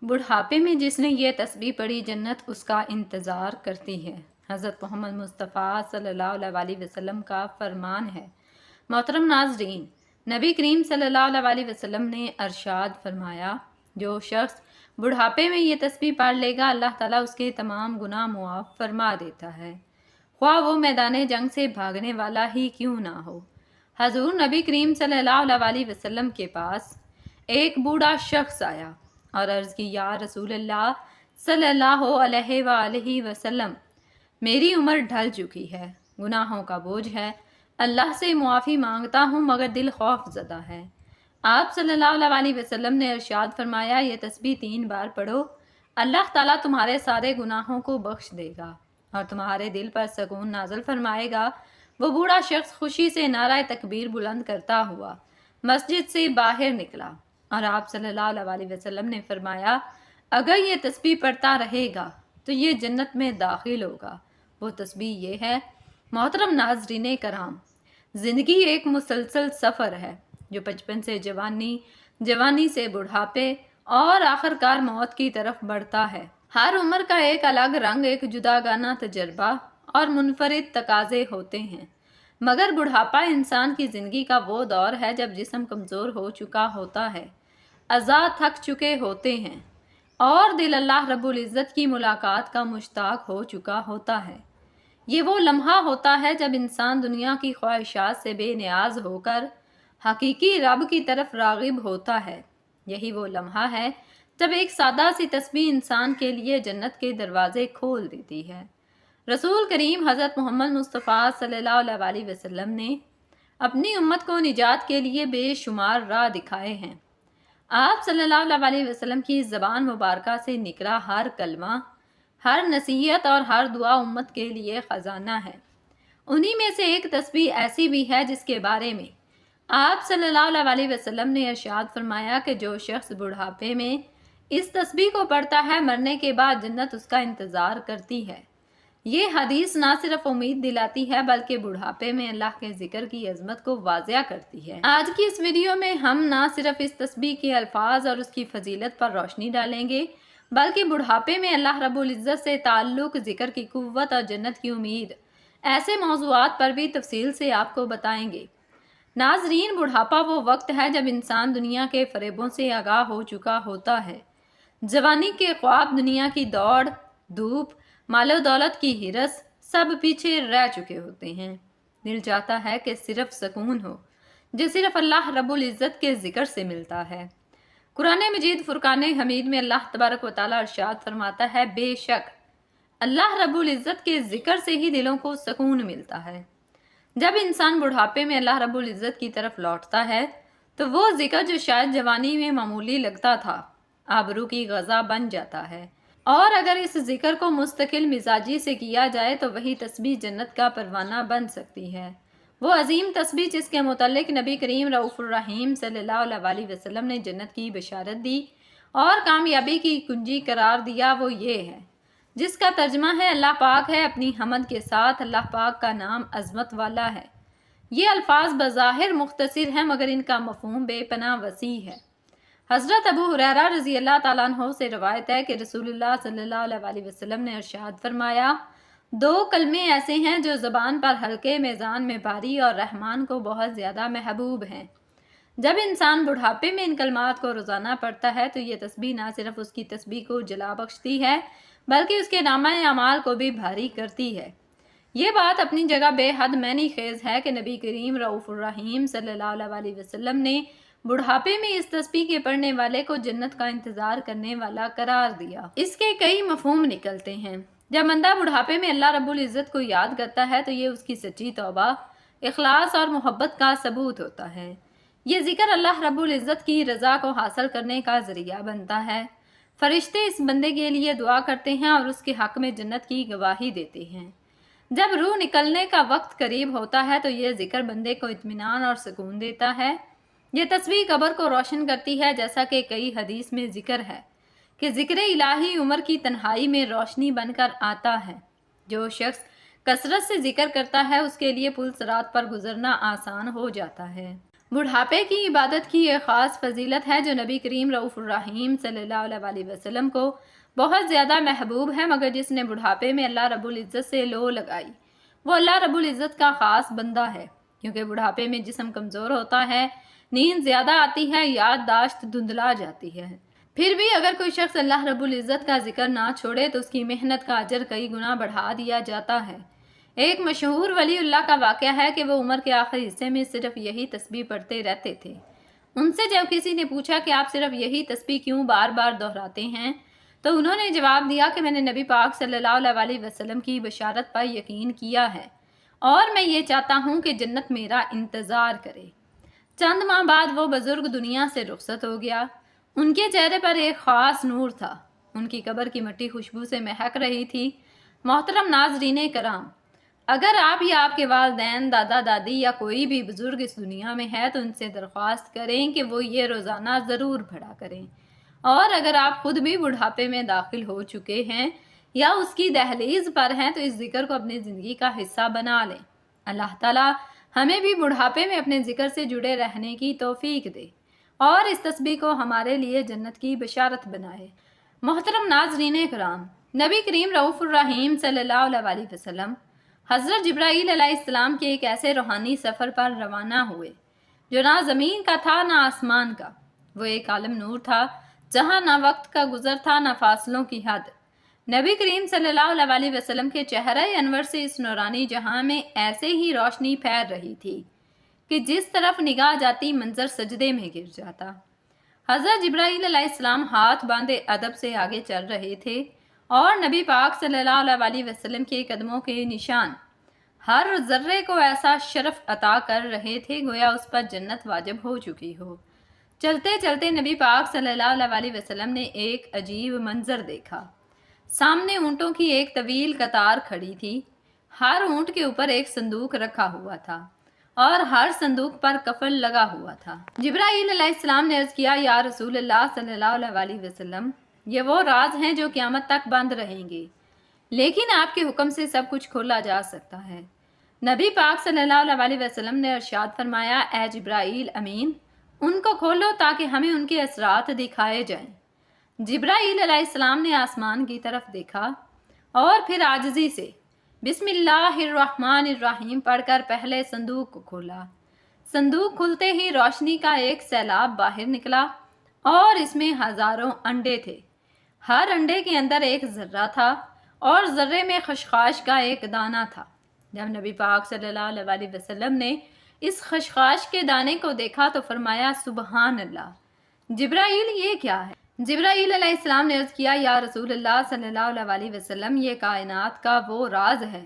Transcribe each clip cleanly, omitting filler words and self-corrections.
بڑھاپے میں جس نے یہ تسبیح پڑھی جنت اس کا انتظار کرتی ہے۔ حضرت محمد مصطفیٰ صلی اللہ علیہ وسلم کا فرمان ہے۔ محترم ناظرین، نبی کریم صلی اللہ علیہ وسلم نے ارشاد فرمایا، جو شخص بڑھاپے میں یہ تسبیح پڑھ لے گا اللہ تعالیٰ اس کے تمام گناہ معاف فرما دیتا ہے، خواہ وہ میدان جنگ سے بھاگنے والا ہی کیوں نہ ہو۔ حضور نبی کریم صلی اللہ علیہ وسلم کے پاس ایک بوڑھا شخص آیا اور عرض کی، یا رسول اللہ صلی اللہ علیہ وآلہ وسلم، میری عمر ڈھل چکی ہے، گناہوں کا بوجھ ہے، اللہ سے معافی مانگتا ہوں مگر دل خوف زدہ ہے۔ آپ صلی اللہ علیہ وسلم نے ارشاد فرمایا، یہ تسبیح 3 بار پڑھو، اللہ تعالیٰ تمہارے سارے گناہوں کو بخش دے گا اور تمہارے دل پر سکون نازل فرمائے گا۔ وہ بوڑھا شخص خوشی سے نعرہ تکبیر بلند کرتا ہوا مسجد سے باہر نکلا اور آپ صلی اللہ علیہ وسلم نے فرمایا، اگر یہ تسبیح پڑھتا رہے گا تو یہ جنت میں داخل ہوگا۔ وہ تسبیح یہ ہے۔ محترم ناظرین کرام، زندگی ایک مسلسل سفر ہے جو بچپن سے جوانی، جوانی سے بڑھاپے اور آخرکار موت کی طرف بڑھتا ہے۔ ہر عمر کا ایک الگ رنگ، ایک جداگانہ تجربہ اور منفرد تقاضے ہوتے ہیں، مگر بڑھاپا انسان کی زندگی کا وہ دور ہے جب جسم کمزور ہو چکا ہوتا ہے، اعضاء تھک چکے ہوتے ہیں اور دل اللہ رب العزت کی ملاقات کا مشتاق ہو چکا ہوتا ہے۔ یہ وہ لمحہ ہوتا ہے جب انسان دنیا کی خواہشات سے بے نیاز ہو کر حقیقی رب کی طرف راغب ہوتا ہے۔ یہی وہ لمحہ ہے جب ایک سادہ سی تسبیح انسان کے لیے جنت کے دروازے کھول دیتی ہے۔ رسول کریم حضرت محمد مصطفیٰ صلی اللہ علیہ وسلم نے اپنی امت کو نجات کے لیے بے شمار راہ دکھائے ہیں۔ آپ صلی اللہ علیہ وسلم کی زبان مبارکہ سے نکلا ہر کلمہ، ہر نصیحت اور ہر دعا امت کے لیے خزانہ ہے۔ انہی میں سے ایک تسبیح ایسی بھی ہے جس کے بارے میں آپ صلی اللہ علیہ وسلم نے ارشاد فرمایا کہ جو شخص بڑھاپے میں اس تسبیح کو پڑھتا ہے مرنے کے بعد جنت اس کا انتظار کرتی ہے۔ یہ حدیث نہ صرف امید دلاتی ہے بلکہ بڑھاپے میں اللہ کے ذکر کی عظمت کو واضح کرتی ہے۔ آج کی اس ویڈیو میں ہم نہ صرف اس تسبیح کے الفاظ اور اس کی فضیلت پر روشنی ڈالیں گے بلکہ بڑھاپے میں اللہ رب العزت سے تعلق، ذکر کی قوت اور جنت کی امید، ایسے موضوعات پر بھی تفصیل سے آپ کو بتائیں گے۔ ناظرین، بڑھاپا وہ وقت ہے جب انسان دنیا کے فریبوں سے آگاہ ہو چکا ہوتا ہے۔ جوانی کے خواب، دنیا کی دوڑ دھوپ، مال و دولت کی ہرس سب پیچھے رہ چکے ہوتے ہیں۔ دل چاہتا ہے کہ صرف سکون ہو جو صرف اللہ رب العزت کے ذکر سے ملتا ہے۔ قرآن مجید فرقان حمید میں اللہ تبارک و تعالیٰ ارشاد فرماتا ہے، بے شک اللہ رب العزت کے ذکر سے ہی دلوں کو سکون ملتا ہے۔ جب انسان بڑھاپے میں اللہ رب العزت کی طرف لوٹتا ہے تو وہ ذکر جو شاید جوانی میں معمولی لگتا تھا آبرو کی غذا بن جاتا ہے، اور اگر اس ذکر کو مستقل مزاجی سے کیا جائے تو وہی تسبیح جنت کا پروانہ بن سکتی ہے۔ وہ عظیم تسبیح جس کے متعلق نبی کریم رؤوف الرحیم صلی اللہ علیہ وسلم نے جنت کی بشارت دی اور کامیابی کی کنجی قرار دیا، وہ یہ ہے، جس کا ترجمہ ہے، اللہ پاک ہے اپنی حمد کے ساتھ، اللہ پاک کا نام عظمت والا ہے۔ یہ الفاظ بظاہر مختصر ہیں مگر ان کا مفہوم بے پناہ وسیع ہے۔ حضرت ابو ہریرہ رضی اللہ تعالیٰ عنہ سے روایت ہے کہ رسول اللہ صلی اللہ علیہ وسلم نے ارشاد فرمایا، 2 کلمے ایسے ہیں جو زبان پر ہلکے، میزان میں بھاری اور رحمان کو بہت زیادہ محبوب ہیں۔ جب انسان بڑھاپے میں ان کلمات کو روزانہ پڑھتا ہے تو یہ تسبیح نہ صرف اس کی تسبیح کو جلا بخشتی ہے بلکہ اس کے نامہ اعمال کو بھی بھاری کرتی ہے۔ یہ بات اپنی جگہ بے حد معنی خیز ہے کہ نبی کریم رؤوف الرحیم صلی اللہ علیہ وسلم نے بڑھاپے میں اس تسبیح کے پڑھنے والے کو جنت کا انتظار کرنے والا قرار دیا۔ اس کے کئی مفہوم نکلتے ہیں۔ جب بندہ بڑھاپے میں اللہ رب العزت کو یاد کرتا ہے تو یہ اس کی سچی توبہ، اخلاص اور محبت کا ثبوت ہوتا ہے۔ یہ ذکر اللہ رب العزت کی رضا کو حاصل کرنے کا ذریعہ بنتا ہے۔ فرشتے اس بندے کے لیے دعا کرتے ہیں اور اس کے حق میں جنت کی گواہی دیتے ہیں۔ جب روح نکلنے کا وقت قریب ہوتا ہے تو یہ ذکر بندے کو اطمینان اور سکون دیتا ہے۔ یہ تسبیح قبر کو روشن کرتی ہے، جیسا کہ کئی حدیث میں ذکر ہے کہ ذکر الہی عمر کی تنہائی میں روشنی بن کر آتا ہے۔ جو شخص کثرت سے ذکر کرتا ہے اس کے لیے پل صراط پر گزرنا آسان ہو جاتا ہے۔ بڑھاپے کی عبادت کی ایک خاص فضیلت ہے جو نبی کریم رؤوف الرحیم صلی اللہ علیہ وسلم کو بہت زیادہ محبوب ہے، مگر جس نے بڑھاپے میں اللہ رب العزت سے لو لگائی وہ اللہ رب العزت کا خاص بندہ ہے، کیونکہ بڑھاپے میں جسم کمزور ہوتا ہے، نیند زیادہ آتی ہے، یادداشت دھندلا جاتی ہے۔ پھر بھی اگر کوئی شخص اللہ رب العزت کا ذکر نہ چھوڑے تو اس کی محنت کا اجر کئی گنا بڑھا دیا جاتا ہے۔ ایک مشہور ولی اللہ کا واقعہ ہے کہ وہ عمر کے آخری حصے میں صرف یہی تسبیح پڑھتے رہتے تھے۔ ان سے جب کسی نے پوچھا کہ آپ صرف یہی تسبیح کیوں بار بار دہراتے ہیں تو انہوں نے جواب دیا کہ میں نے نبی پاک صلی اللہ علیہ وسلم کی بشارت پر یقین کیا ہے اور میں یہ چاہتا ہوں کہ جنت میرا انتظار کرے۔ چند ماہ بعد وہ بزرگ دنیا سے رخصت ہو گیا۔ ان کے چہرے پر ایک خاص نور تھا، ان کی قبر کی مٹی خوشبو سے مہک رہی تھی۔ محترم ناظرین کرام، اگر آپ یا آپ کے والدین، دادا دادی یا کوئی بھی بزرگ اس دنیا میں ہے تو ان سے درخواست کریں کہ وہ یہ روزانہ ضرور پڑھا کریں، اور اگر آپ خود بھی بڑھاپے میں داخل ہو چکے ہیں یا اس کی دہلیز پر ہیں تو اس ذکر کو اپنی زندگی کا حصہ بنا لیں۔ اللہ تعالیٰ ہمیں بھی بڑھاپے میں اپنے ذکر سے جڑے رہنے کی توفیق دے اور اس تسبیح کو ہمارے لیے جنت کی بشارت بنائے۔ محترم ناظرین کرام، نبی کریم رؤوف الرحیم صلی اللہ علیہ وسلم حضرت جبرائیل علیہ السلام کے ایک ایسے روحانی سفر پر روانہ ہوئے جو نہ زمین کا تھا نہ آسمان کا۔ وہ ایک عالم نور تھا جہاں نہ وقت کا گزر تھا نہ فاصلوں کی حد۔ نبی کریم صلی اللہ علیہ وسلم کے چہرہ انور سے اس نورانی جہاں میں ایسے ہی روشنی پھیل رہی تھی کہ جس طرف نگاہ جاتی منظر سجدے میں گر جاتا۔ حضرت جبرائیل علیہ السلام ہاتھ باندھے ادب سے آگے چل رہے تھے اور نبی پاک صلی اللہ علیہ وسلم کے قدموں کے نشان ہر ذرے کو ایسا شرف عطا کر رہے تھے گویا اس پر جنت واجب ہو چکی ہو۔ چلتے چلتے نبی پاک صلی اللہ علیہ وسلم نے ایک عجیب منظر دیکھا۔ سامنے اونٹوں کی ایک طویل قطار کھڑی تھی، ہر اونٹ کے اوپر ایک صندوق رکھا ہوا تھا اور ہر صندوق پر کفن لگا ہوا تھا۔ جبرائیل علیہ السلام نے عرض کیا، یا رسول اللہ صلی اللہ علیہ وسلم، یہ وہ راز ہیں جو قیامت تک بند رہیں گے، لیکن آپ کے حکم سے سب کچھ کھولا جا سکتا ہے۔ نبی پاک صلی اللہ علیہ وسلم نے ارشاد فرمایا، اے جبرائیل امین، ان کو کھولو تاکہ ہمیں ان کے اثرات دکھائے جائیں۔ جبرائیل علیہ السلام نے آسمان کی طرف دیکھا اور پھر عاجزی سے بسم اللہ الرحمن الرحیم پڑھ کر پہلے صندوق کو کھولا۔ صندوق کھلتے ہی روشنی کا ایک سیلاب باہر نکلا اور اس میں ہزاروں انڈے تھے۔ ہر انڈے کے اندر ایک ذرہ تھا اور ذرے میں خشخاش کا ایک دانہ تھا۔ جب نبی پاک صلی اللہ علیہ وسلم نے اس خشخاش کے دانے کو دیکھا تو فرمایا، سبحان اللہ، جبرائیل یہ کیا ہے؟ جبرائیل علیہ السلام نے عرض کیا، یا رسول اللہ صلی اللہ علیہ وسلم، یہ کائنات کا وہ راز ہے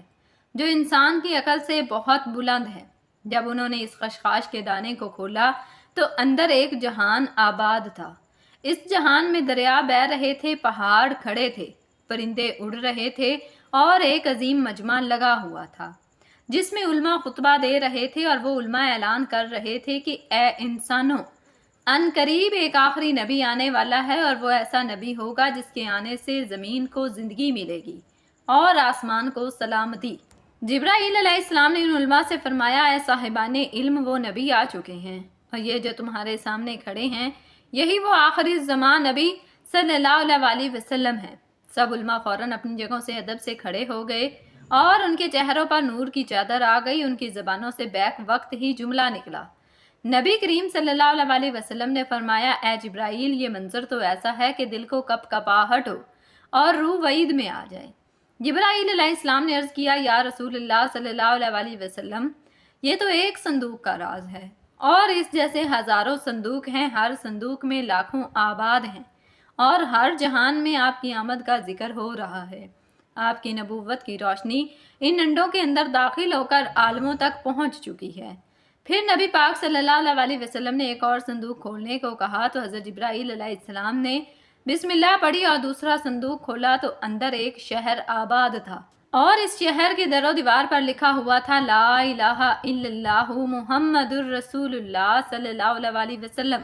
جو انسان کی عقل سے بہت بلند ہے۔ جب انہوں نے اس خشخاش کے دانے کو کھولا تو اندر ایک جہان آباد تھا۔ اس جہان میں دریا بہہ رہے تھے، پہاڑ کھڑے تھے، پرندے اڑ رہے تھے اور ایک عظیم مجمع لگا ہوا تھا جس میں علماء خطبہ دے رہے تھے اور وہ علماء اعلان کر رہے تھے کہ اے انسانوں، ان قریب ایک آخری نبی آنے والا ہے اور وہ ایسا نبی ہوگا جس کے آنے سے زمین کو زندگی ملے گی اور آسمان کو سلامتی۔ جبرائیل علیہ السلام نے ان علماء سے فرمایا، اے صاحبان علم، وہ نبی آ چکے ہیں اور یہ جو تمہارے سامنے کھڑے ہیں یہی وہ آخری زمان نبی صلی اللہ علیہ وسلم ہیں۔ سب علماء فوراً اپنی جگہوں سے ادب سے کھڑے ہو گئے اور ان کے چہروں پر نور کی چادر آ گئی۔ ان کی زبانوں سے بیک وقت ہی جملہ نکلا۔ نبی کریم صلی اللہ علیہ وسلم نے فرمایا، اے جبرائیل، یہ منظر تو ایسا ہے کہ دل کو کپ کپاہٹ ہو اور روح وعید میں آ جائے۔ جبرائیل علیہ السلام نے عرض کیا، یا رسول اللہ صلی اللہ علیہ وسلم، یہ تو ایک صندوق کا راز ہے اور اس جیسے ہزاروں صندوق ہیں، ہر صندوق میں لاکھوں آباد ہیں اور ہر جہان میں آپ کی آمد کا ذکر ہو رہا ہے۔ آپ کی نبوت کی روشنی ان انڈوں کے اندر داخل ہو کر عالموں تک پہنچ چکی ہے۔ پھر نبی پاک صلی اللہ علیہ وسلم نے ایک اور صندوق کھولنے کو کہا تو حضرت جبرائیل علیہ السلام نے بسم اللہ پڑھی اور دوسرا صندوق کھولا تو اندر ایک شہر آباد تھا اور اس شہر کے در و دیوار پر لکھا ہوا تھا، لا الہ الا اللہ محمد الرسول اللہ صلی اللہ علیہ وسلم۔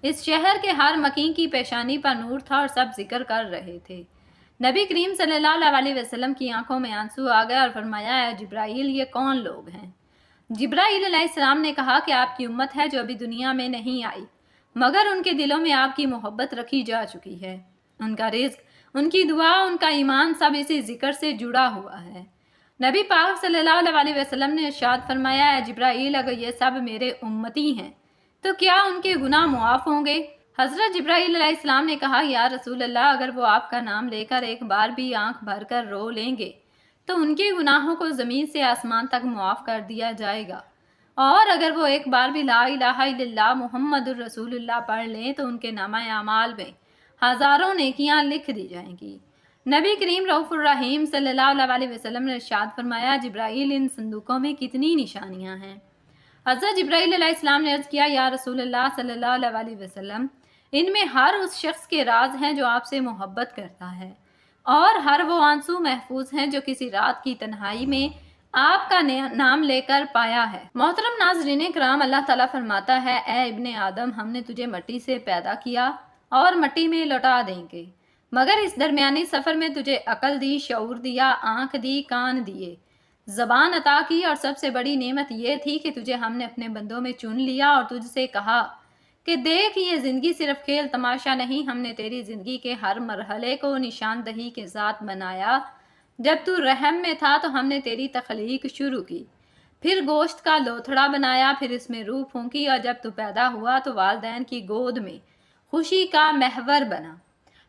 اس شہر کے ہر مکین کی پیشانی پر نور تھا اور سب ذکر کر رہے تھے۔ نبی کریم صلی اللہ علیہ وسلم کی آنکھوں میں آنسو آ گئے اور فرمایا، اے جبرائیل، یہ کون لوگ ہیں؟ جبرائیل علیہ السلام نے کہا کہ آپ کی امت ہے جو ابھی دنیا میں نہیں آئی مگر ان کے دلوں میں آپ کی محبت رکھی جا چکی ہے۔ ان کا رزق، ان کی دعا، ان کا ایمان سب اسی ذکر سے جڑا ہوا ہے۔ نبی پاک صلی اللہ علیہ وسلم نے ارشاد فرمایا، اے جبرائیل، اگر یہ سب میرے امتی ہیں تو کیا ان کے گناہ معاف ہوں گے؟ حضرت جبرائیل علیہ السلام نے کہا، یا رسول اللہ، اگر وہ آپ کا نام لے کر ایک بار بھی آنکھ بھر کر رو لیں گے تو ان کے گناہوں کو زمین سے آسمان تک معاف کر دیا جائے گا، اور اگر وہ ایک بار بھی لا الہ الا اللہ محمد الرسول اللہ پڑھ لیں تو ان کے نامہ اعمال میں ہزاروں نیکیاں لکھ دی جائیں گی۔ نبی کریم رؤوف الرحیم صلی اللہ علیہ وسلم نے ارشاد فرمایا، جبرائیل، ان صندوقوں میں کتنی نشانیاں ہیں؟ حضرت جبرائیل علیہ السلام نے عرض کیا، یا رسول اللہ صلی اللہ علیہ وسلم، ان میں ہر اس شخص کے راز ہیں جو آپ سے محبت کرتا ہے، اور ہر وہ آنسو محفوظ ہیں جو کسی رات کی تنہائی میں آپ کا نام لے کر پایا ہے۔ محترم ناظرین کرام، اللہ تعالیٰ فرماتا ہے، اے ابن آدم، ہم نے تجھے مٹی سے پیدا کیا اور مٹی میں لوٹا دیں گے، مگر اس درمیانی سفر میں تجھے عقل دی، شعور دیا، آنکھ دی، کان دیے، زبان عطا کی، اور سب سے بڑی نعمت یہ تھی کہ تجھے ہم نے اپنے بندوں میں چن لیا اور تجھ سے کہا کہ دیکھ، یہ زندگی صرف کھیل تماشا نہیں، ہم نے تیری زندگی کے ہر مرحلے کو نشاندہی کے ساتھ بنایا۔ جب تو رحم میں تھا تو ہم نے تیری تخلیق شروع کی، پھر گوشت کا لوتھڑا بنایا، پھر اس میں روح پھونکی، اور جب تو پیدا ہوا تو والدین کی گود میں خوشی کا محور بنا،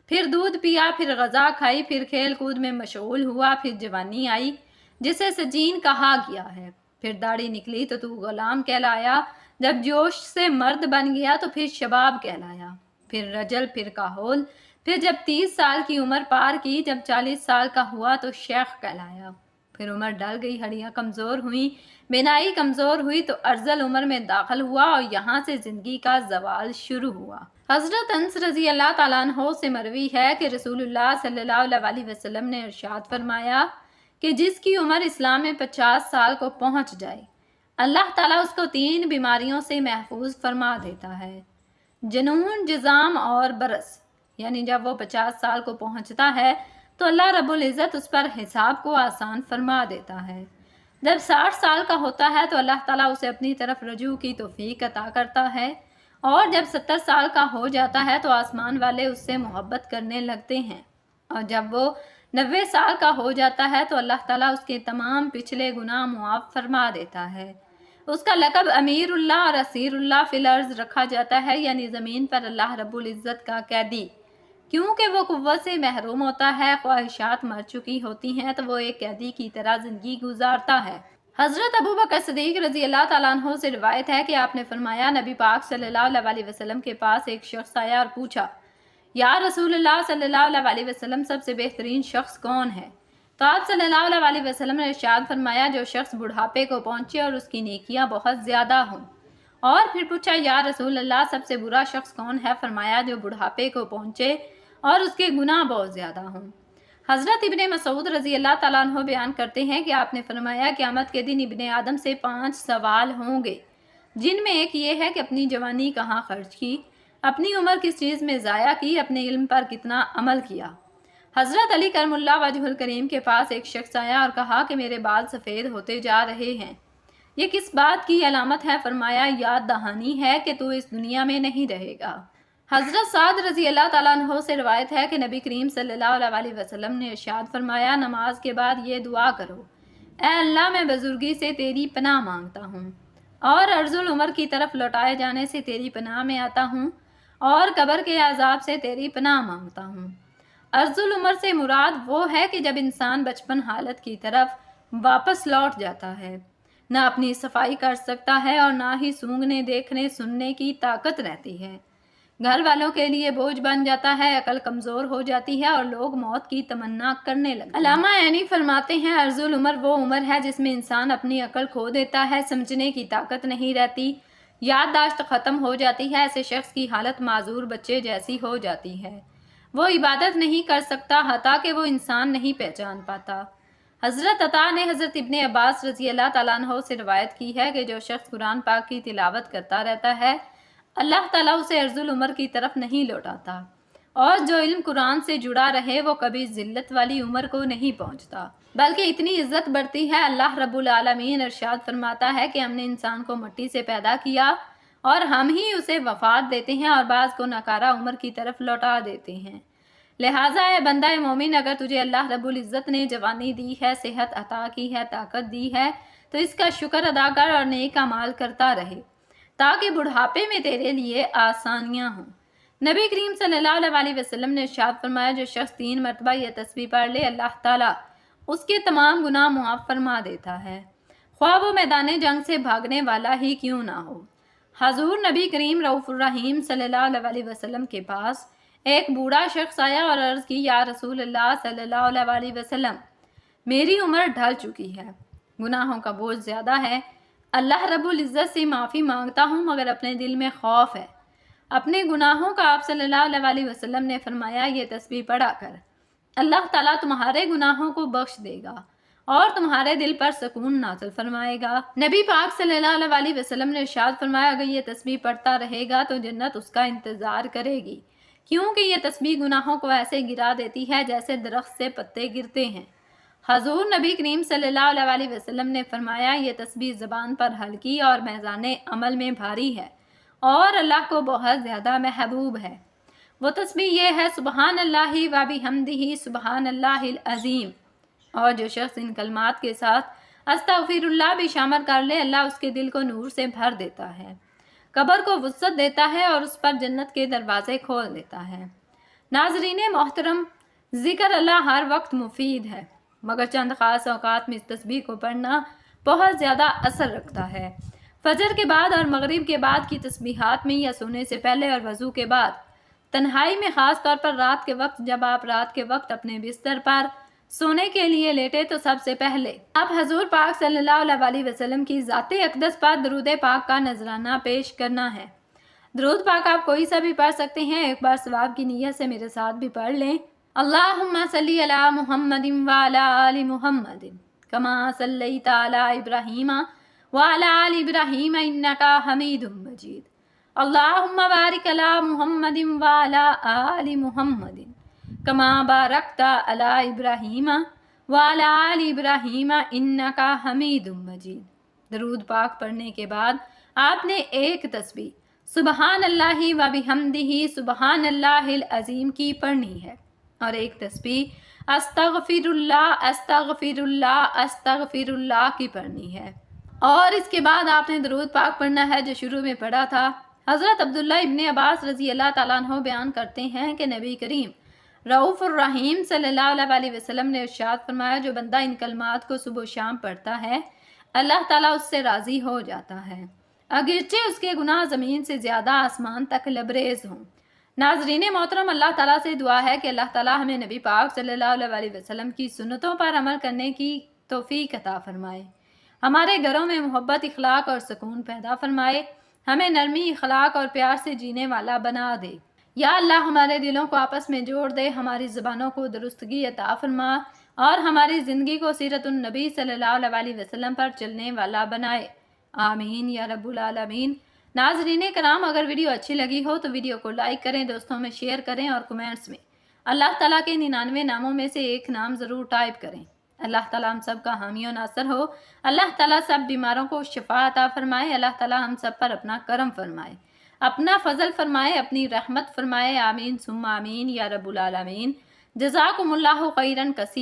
پھر دودھ پیا، پھر غذا کھائی، پھر کھیل کود میں مشغول ہوا، پھر جوانی آئی جسے سجین کہا گیا ہے، پھر داڑھی نکلی تو غلام کہلایا، جب جوش سے مرد بن گیا تو پھر شباب کہلایا، پھر رجل، پھر کاہول، پھر جب 30 سال کی عمر پار کی، جب 40 سال کا ہوا تو شیخ کہلایا، پھر عمر ڈل گئی، ہڈیاں کمزور ہوئیں، بینائی کمزور ہوئی تو ارذل عمر میں داخل ہوا، اور یہاں سے زندگی کا زوال شروع ہوا۔ حضرت انس رضی اللہ تعالیٰ عنہ سے مروی ہے کہ رسول اللہ صلی اللہ علیہ وسلم نے ارشاد فرمایا کہ جس کی عمر اسلام میں 50 سال کو پہنچ جائے، اللہ تعالیٰ اس کو 3 بیماریوں سے محفوظ فرما دیتا ہے: جنون، جزام اور برس۔ یعنی جب وہ 50 سال کو پہنچتا ہے تو اللہ رب العزت اس پر حساب کو آسان فرما دیتا ہے۔ جب 60 سال کا ہوتا ہے تو اللہ تعالیٰ اسے اپنی طرف رجوع کی توفیق عطا کرتا ہے، اور جب 70 سال کا ہو جاتا ہے تو آسمان والے اس سے محبت کرنے لگتے ہیں، اور جب وہ 90 سال کا ہو جاتا ہے تو اللہ تعالیٰ اس کے تمام پچھلے گناہ معاف فرما دیتا ہے۔ اس کا لقب امیر اللہ اور اسیر اللہ فی الارض رکھا جاتا ہے، یعنی زمین پر اللہ رب العزت کا قیدی، کیونکہ وہ قوت سے محروم ہوتا ہے، خواہشات مر چکی ہوتی ہیں تو وہ ایک قیدی کی طرح زندگی گزارتا ہے۔ حضرت ابوبکر صدیق رضی اللہ تعالیٰ عنہ سے روایت ہے کہ آپ نے فرمایا، نبی پاک صلی اللہ علیہ وسلم کے پاس ایک شخص آیا اور پوچھا، یا رسول اللہ صلی اللہ علیہ وسلم، سب سے بہترین شخص کون ہے؟ تو آپ صلی اللہ علیہ وسلم نے ارشاد فرمایا، جو شخص بڑھاپے کو پہنچے اور اس کی نیکیاں بہت زیادہ ہوں۔ اور پھر پوچھا، یا رسول اللہ، سب سے برا شخص کون ہے؟ فرمایا، جو بڑھاپے کو پہنچے اور اس کے گناہ بہت زیادہ ہوں۔ حضرت ابن مسعود رضی اللہ تعالیٰ عنہ بیان کرتے ہیں کہ آپ نے فرمایا، قیامت کے دن ابن آدم سے 5 سوال ہوں گے، جن میں ایک یہ ہے کہ اپنی جوانی کہاں خرچ کی، اپنی عمر کس چیز میں ضائع کی، اپنے علم پر کتنا عمل کیا۔ حضرت علی کرم اللہ وجہ الکریم کے پاس ایک شخص آیا اور کہا کہ میرے بال سفید ہوتے جا رہے ہیں، یہ کس بات کی علامت ہے؟ فرمایا، یاد دہانی ہے کہ تو اس دنیا میں نہیں رہے گا۔ حضرت سعد رضی اللہ تعالیٰ عنہ سے روایت ہے کہ نبی کریم صلی اللہ علیہ وسلم نے ارشاد فرمایا، نماز کے بعد یہ دعا کرو: اے اللہ، میں بزرگی سے تیری پناہ مانگتا ہوں، اور ارذ العمر کی طرف لوٹائے جانے سے تیری پناہ میں آتا ہوں، اور قبر کے عذاب سے تیری پناہ مانگتا ہوں۔ ارذ العمر سے مراد وہ ہے کہ جب انسان بچپن حالت کی طرف واپس لوٹ جاتا ہے، نہ اپنی صفائی کر سکتا ہے اور نہ ہی سونگنے، دیکھنے، سننے کی طاقت رہتی ہے، گھر والوں کے لیے بوجھ بن جاتا ہے، عقل کمزور ہو جاتی ہے اور لوگ موت کی تمنا کرنے لگتے ہیں۔ علامہ عینی فرماتے ہیں، ارذ العمر وہ عمر ہے جس میں انسان اپنی عقل کھو دیتا ہے، سمجھنے کی طاقت نہیں رہتی، یادداشت ختم ہو جاتی ہے، ایسے شخص کی حالت معذور بچے جیسی ہو جاتی ہے، وہ عبادت نہیں کر سکتا، حتیٰ کہ وہ انسان نہیں پہچان پاتا۔ حضرت عطا نے حضرت ابن عباس رضی اللہ تعالیٰ عنہ سے روایت کی ہے کہ جو شخص قرآن پاک کی تلاوت کرتا رہتا ہے، اللہ تعالیٰ اسے ارذ العمر کی طرف نہیں لوٹاتا، اور جو علم قرآن سے جڑا رہے وہ کبھی ذلت والی عمر کو نہیں پہنچتا بلکہ اتنی عزت بڑھتی ہے۔ اللہ رب العالمین ارشاد فرماتا ہے کہ ہم نے انسان کو مٹی سے پیدا کیا اور ہم ہی اسے وفات دیتے ہیں اور بعض کو ناکارہ عمر کی طرف لوٹا دیتے ہیں۔ لہٰذا اے بندہ مومن، اگر تجھے اللہ رب العزت نے جوانی دی ہے، صحت عطا کی ہے، طاقت دی ہے تو اس کا شکر ادا کر اور نیک اعمال کرتا رہے تاکہ بڑھاپے میں تیرے لیے آسانیاں ہوں۔ نبی کریم صلی اللہ علیہ وسلم نے ارشاد فرمایا، جو شخص 3 مرتبہ یہ تسبیح پڑھ لے اللہ تعالیٰ اس کے تمام گناہ معاف فرما دیتا ہے، خواہ وہ میدان جنگ سے بھاگنے والا ہی کیوں نہ ہو۔ حضور نبی کریم رؤوف الرحیم صلی اللہ علیہ وسلم کے پاس ایک بوڑھا شخص آیا اور عرض کی، یا رسول اللہ صلی اللہ علیہ وسلم، میری عمر ڈھل چکی ہے، گناہوں کا بوجھ زیادہ ہے، اللہ رب العزت سے معافی مانگتا ہوں مگر اپنے دل میں خوف ہے اپنے گناہوں کا۔ آپ صلی اللہ علیہ وسلم نے فرمایا، یہ تسبیح پڑھا کر اللہ تعالیٰ تمہارے گناہوں کو بخش دے گا اور تمہارے دل پر سکون نازل فرمائے گا۔ نبی پاک صلی اللہ علیہ وسلم نے ارشاد فرمایا، اگر یہ تسبیح پڑھتا رہے گا تو جنت اس کا انتظار کرے گی، کیونکہ یہ تسبیح گناہوں کو ایسے گرا دیتی ہے جیسے درخت سے پتے گرتے ہیں۔ حضور نبی کریم صلی اللہ علیہ وسلم نے فرمایا، یہ تسبیح زبان پر ہلکی اور میزان عمل میں بھاری ہے اور اللہ کو بہت زیادہ محبوب ہے۔ وہ تسبیح یہ ہے، سبحان اللہ و بحمدہ سبحان اللہ العظیم، اور جو شخص ان کلمات کے ساتھ استغفر اللہ بھی شامل کر لے، اللہ اس کے دل کو نور سے بھر دیتا ہے، قبر کو وسعت دیتا ہے اور اس پر جنت کے دروازے کھول دیتا ہے۔ ناظرین محترم، ذکر اللہ ہر وقت مفید ہے مگر چند خاص اوقات میں اس تسبیح کو پڑھنا بہت زیادہ اثر رکھتا ہے۔ فجر کے بعد اور مغرب کے بعد کی تسبیحات میں یا سونے سے پہلے اور وضو کے بعد، تنہائی میں خاص طور پر رات کے وقت جب آپ رات کے وقت اپنے بستر پر سونے کے لیے لیٹے تو سب سے پہلے آپ حضور پاک صلی اللہ علیہ وسلم کی ذات اقدس پر درود پاک کا نذرانہ پیش کرنا ہے۔ درود پاک آپ کوئی سا بھی پڑھ سکتے ہیں، ایک بار ثواب کی نیت سے میرے ساتھ بھی پڑھ لیں۔ اللہم صلی علی محمد وعلی آل محمد کما صلیت علی ابراہیم وعلی آل ابراہیم انکا حمید مجید۔ اللہم بارک علی محمد وعلی آل محمد کما بارکت علی ابراہیم وعلی آل ابراہیم انکا حمید مجید۔ درود پاک پڑھنے کے بعد آپ نے ایک تسبیح سبحان اللہ و بحمدہ سبحان اللہ العظیم کی پڑھنی ہے اور ایک تسبیح استغفر اللہ استغفر اللہ استغفر اللہ کی پڑھنی ہے، اور اس کے بعد آپ نے درود پاک پڑھنا ہے جو شروع میں پڑھا تھا۔ حضرت عبداللہ ابن عباس رضی اللہ تعالیٰ عنہ بیان کرتے ہیں کہ نبی کریم رؤوف الرحیم صلی اللہ علیہ وسلم نے ارشاد فرمایا، جو بندہ ان کلمات کو صبح و شام پڑھتا ہے اللہ تعالیٰ اس سے راضی ہو جاتا ہے، اگرچہ اس کے گناہ زمین سے زیادہ آسمان تک لبریز ہوں۔ ناظرین محترم، اللہ تعالیٰ سے دعا ہے کہ اللہ تعالیٰ ہمیں نبی پاک صلی اللہ علیہ وسلم کی سنتوں پر عمل کرنے کی توفیق عطا فرمائے، ہمارے گھروں میں محبت، اخلاق اور سکون پیدا فرمائے، ہمیں نرمی، اخلاق اور پیار سے جینے والا بنا دے۔ یا اللہ ہمارے دلوں کو آپس میں جوڑ دے، ہماری زبانوں کو درستگی عطا فرما اور ہماری زندگی کو سیرت النبی صلی اللہ علیہ وسلم پر چلنے والا بنائے، آمین یا رب العالمین۔ ناظرین کرام، اگر ویڈیو اچھی لگی ہو تو ویڈیو کو لائک کریں، دوستوں میں شیئر کریں اور کمنٹس میں اللہ تعالیٰ کے 99 ناموں میں سے ایک نام ضرور ٹائپ کریں۔ اللہ تعالیٰ ہم سب کا حامی و ناصر ہو، اللہ تعالیٰ سب بیماروں کو شفا عطا فرمائے، اللہ تعالیٰ ہم سب پر اپنا کرم فرمائے، اپنا فضل فرمائے، اپنی رحمت فرمائے، آمین ثم آمین یا رب العالمین۔ جزاکم اللہ خیرا کثیر۔